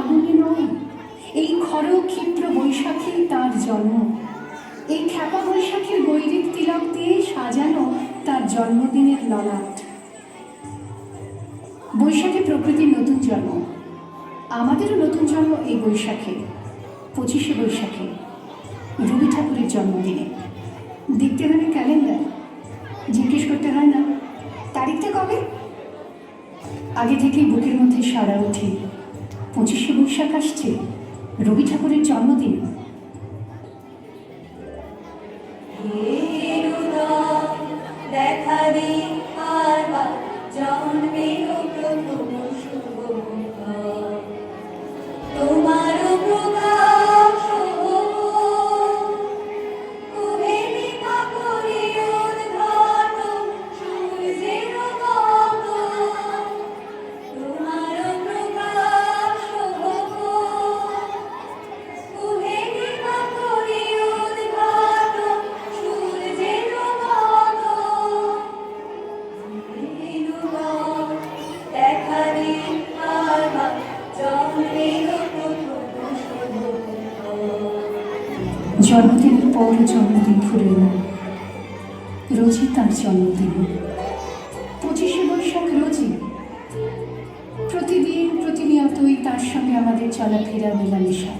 ফাল্গুনে নয়, এই খর ক্ষিপ্র বৈশাখী তার জন্ম। এই খ্যাপা বৈশাখীর গৈরিক তিলক দিয়ে সাজানো তার জন্মদিনের ললাট। বৈশাখী প্রকৃতির নতুন জন্ম, আমাদেরও নতুন জন্ম এই বৈশাখে, 25শে বৈশাখে, রবি ঠাকুরের জন্মদিনে। দেখতে হয় না ক্যালেন্ডার, জিজ্ঞেস করতে হয় না তারিখটা কবে। আগে থেকেই বুকের মধ্যে সাড়া ওঠে, 25শে বৈশাখ আসছে, রবি ঠাকুরের জন্মদিন। দেখা দি আর জন্মের প্রথম শুভ তোমার প্রকাশ কুহেলিকা করি উদ্ঘাটন সূর্যের মত তোমার প্রকাশ কুহেলিকা করি উদ্ঘাটন সূর্যের মত দেখা দি আর জন্মের প্রথম জন্মদিনের পর জন্মদিন ঘুরে এলো, রোজই তার জন্মদিন। 25শে বৈশাখ রোজই, প্রতিদিন প্রতিনিয়তই তার সঙ্গে আমাদের চলাফেরা মেলামেশা।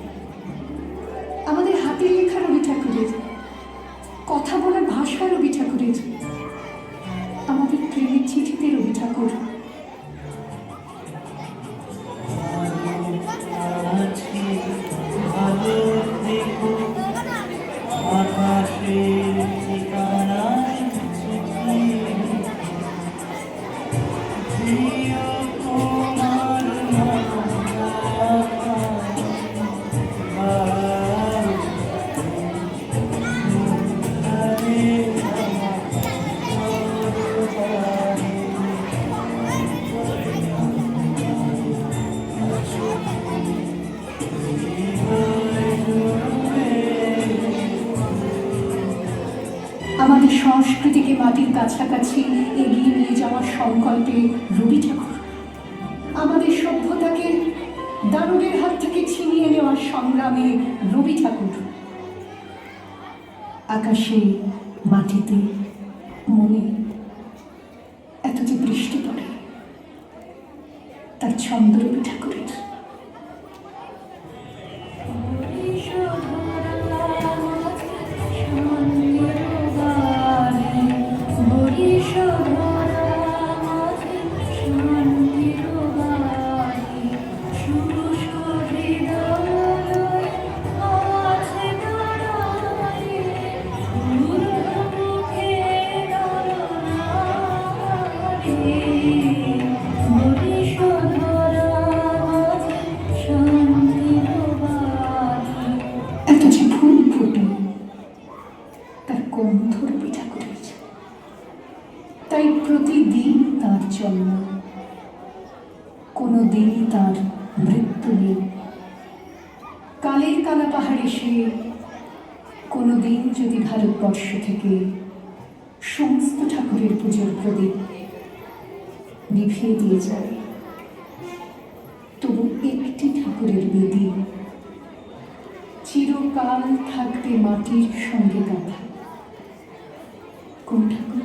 আমাদের হাতের লেখা রবি ঠাকুরের, কথা বলার ভাষা রবি ঠাকুরের, আমাদের প্রেমের চিঠিতে রবি ঠাকুর। আমাদের সংস্কৃতিকে মাটির কাছাকাছি এগিয়ে নিয়ে যাওয়ার সংকল্পে রবি ঠাকুর, আমাদের সভ্যতাকে দানবের হাত থেকে ছিনিয়ে নেওয়ার সংগ্রামে রবি ঠাকুর। আকাশে, মাটিতে, মনে এত যে বৃষ্টি পড়ে, তার ছন্দ রবি ঠাকুরের। এত যে ফুল ফুটে, তার গন্ধ রবি ঠাকুরের। তাই প্রতিদিন তার জন্ম, কোনো দিনই তার মৃত্যু নেই। কালের কালা পাহাড়ে সে কোনো দিন যদি ভারতবর্ষ থেকে সমস্ত ঠাকুরের পুজোর প্রদীপ নিভিয়ে দিয়ে যায়, তবু একটি ঠাকুরের বেদি চিরকাল থাকবে মাটির সঙ্গে গাঁথা। কোন ঠাকুর?